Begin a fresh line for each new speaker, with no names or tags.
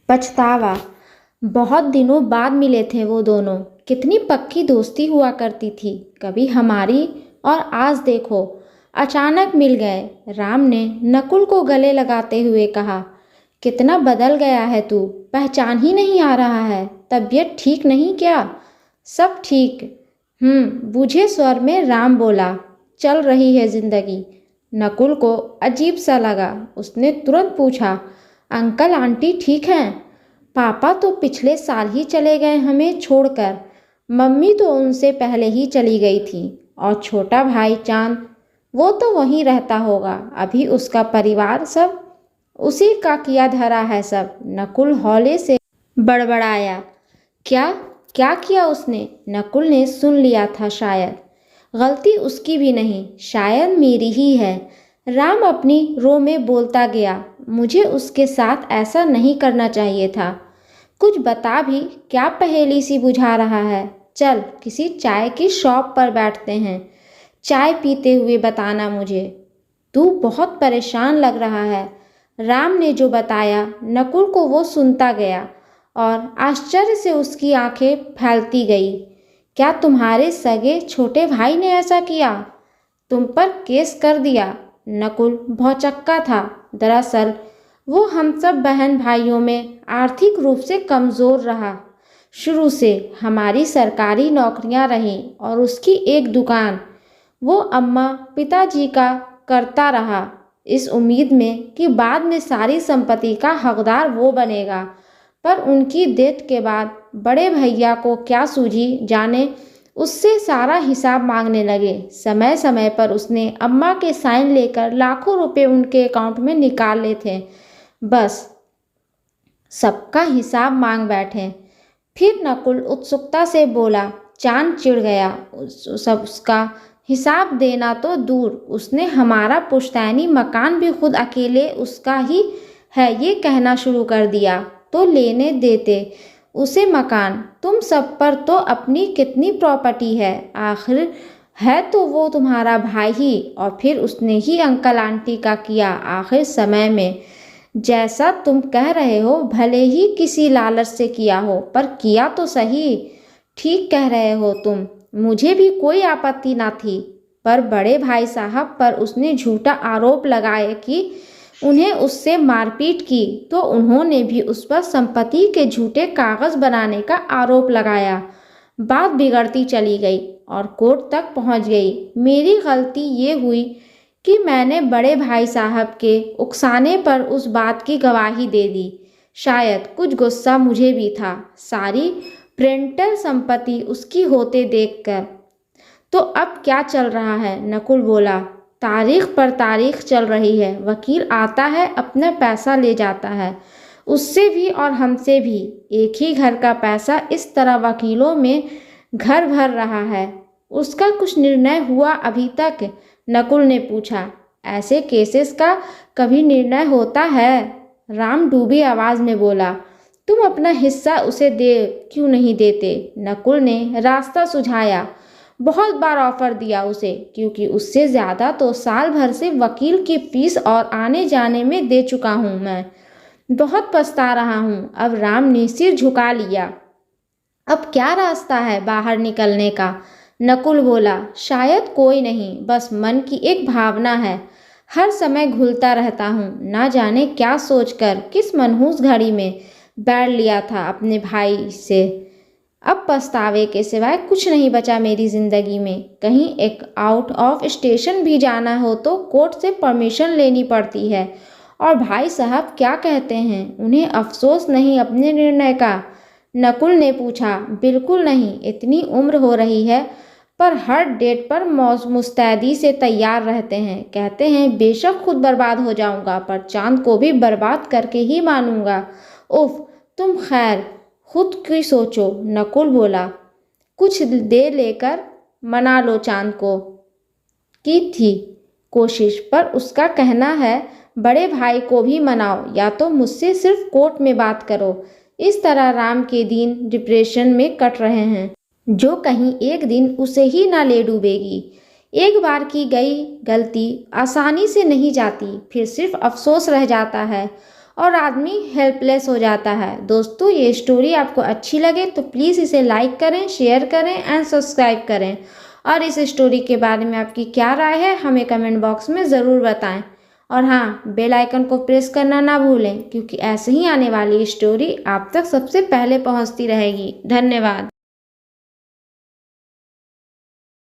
पछतावा। बहुत दिनों बाद मिले थे वो दोनों। कितनी पक्की दोस्ती हुआ करती थी कभी हमारी, और आज देखो अचानक मिल गए। राम ने नकुल को गले लगाते हुए कहा, कितना बदल गया है तू, पहचान ही नहीं आ रहा है। तबीयत ठीक नहीं क्या? सब ठीक। बूझे स्वर में राम बोला, चल रही है जिंदगी। नकुल को अजीब सा लगा। उसने तुरंत पूछा, अंकल आंटी ठीक हैं? पापा तो पिछले साल ही चले गए हमें छोड़कर। मम्मी तो उनसे पहले ही चली गई थी। और छोटा भाई चांद, वो तो वहीं रहता होगा। अभी उसका परिवार सब उसी का किया धरा है सब। नकुल हौले से बड़बड़ाया। क्या क्या किया उसने? नकुल ने सुन लिया था शायद। गलती उसकी भी नहीं, शायद मेरी ही है। राम अपनी रो में बोलता गया, मुझे उसके साथ ऐसा नहीं करना चाहिए था। कुछ बता भी, क्या पहेली सी बुझा रहा है? चल किसी चाय की शॉप पर बैठते हैं, चाय पीते हुए बताना मुझे। तू बहुत परेशान लग रहा है। राम ने जो बताया नकुल को वो सुनता गया और आश्चर्य से उसकी आंखें फैलती गई। क्या तुम्हारे सगे छोटे भाई ने ऐसा किया? तुम पर केस कर दिया? नकुल भौचक्का था। दरअसल वो हम सब बहन भाइयों में आर्थिक रूप से कमज़ोर रहा। शुरू से हमारी सरकारी नौकरियां रहीं और उसकी एक दुकान। वो अम्मा पिताजी का करता रहा, इस उम्मीद में कि बाद में सारी संपत्ति का हकदार वो बनेगा। पर उनकी डेथ के बाद बड़े भैया को क्या सूझी जाने, उससे सारा हिसाब मांगने लगे। समय समय पर उसने अम्मा के साइन लेकर लाखों रुपए उनके अकाउंट में निकाल ले थे। बस सबका हिसाब मांग बैठे। फिर नकुल उत्सुकता से बोला, चांद चिढ़ गया। सब उसका हिसाब देना तो दूर, उसने हमारा पुश्तैनी मकान भी खुद अकेले उसका ही है ये कहना शुरू कर दिया। तो लेने देते उसे मकान। तुम सब पर तो अपनी कितनी प्रॉपर्टी है, आखिर है तो वो तुम्हारा भाई ही। और फिर उसने ही अंकल आंटी का किया आखिर समय में। जैसा तुम कह रहे हो, भले ही किसी लालच से किया हो, पर किया तो सही। ठीक कह रहे हो तुम, मुझे भी कोई आपत्ति ना थी। पर बड़े भाई साहब पर उसने झूठा आरोप लगाए कि उन्हें उससे मारपीट की, तो उन्होंने भी उस पर संपत्ति के झूठे कागज बनाने का आरोप लगाया। बात बिगड़ती चली गई और कोर्ट तक पहुंच गई। मेरी गलती ये हुई कि मैंने बड़े भाई साहब के उकसाने पर उस बात की गवाही दे दी। शायद कुछ गुस्सा मुझे भी था, सारी प्रेंटल संपत्ति उसकी होते देखकर। तो अब क्या चल रहा है? नकुल बोला, तारीख पर तारीख चल रही है। वकील आता है, अपना पैसा ले जाता है, उससे भी और हमसे भी। एक ही घर का पैसा इस तरह वकीलों में घर भर रहा है। उसका कुछ निर्णय हुआ अभी तक? नकुल ने पूछा। ऐसे केसेस का कभी निर्णय होता है? राम डूबी आवाज में बोला, तुम अपना हिस्सा उसे दे क्यों नहीं देते? नकुल ने रास्ता सुझाया। बहुत बार ऑफर दिया उसे, क्योंकि उससे ज़्यादा तो साल भर से वकील की फीस और आने जाने में दे चुका हूँ मैं। बहुत पछता रहा हूँ। अब राम ने सिर झुका लिया। अब क्या रास्ता है बाहर निकलने का? नकुल बोला, शायद कोई नहीं, बस मन की एक भावना है। हर समय घुलता रहता हूँ, ना जाने क्या सोचकर किस मनहूस घड़ी में बैठ लिया था अपने भाई से। अब पछतावे के सिवाय कुछ नहीं बचा मेरी ज़िंदगी में। कहीं एक आउट ऑफ स्टेशन भी जाना हो तो कोर्ट से परमिशन लेनी पड़ती है। और भाई साहब क्या कहते हैं? उन्हें अफसोस नहीं अपने निर्णय का? नकुल ने पूछा। बिल्कुल नहीं, इतनी उम्र हो रही है, पर हर डेट पर मुस्तैदी से तैयार रहते हैं। कहते हैं बेशक खुद बर्बाद हो जाऊंगा, पर चांद को भी बर्बाद करके ही मानूंगा। उफ, तुम खैर खुद की सोचो। नकुल बोला, कुछ देर लेकर मना लो चांद को। की थी कोशिश, पर उसका कहना है बड़े भाई को भी मनाओ, या तो मुझसे सिर्फ कोर्ट में बात करो। इस तरह राम के दिन डिप्रेशन में कट रहे हैं, जो कहीं एक दिन उसे ही ना ले डूबेगी। एक बार की गई गलती आसानी से नहीं जाती, फिर सिर्फ अफसोस रह जाता है। और आदमी हेल्पलेस हो जाता है। दोस्तों, ये स्टोरी आपको अच्छी लगे तो प्लीज़ इसे लाइक करें, शेयर करें एंड सब्सक्राइब करें। और इस स्टोरी के बारे में आपकी क्या राय है हमें कमेंट बॉक्स में ज़रूर बताएं। और हाँ, बेल आइकन को प्रेस करना ना भूलें, क्योंकि ऐसे ही आने वाली स्टोरी आप तक सबसे पहले पहुंचती रहेगी। धन्यवाद।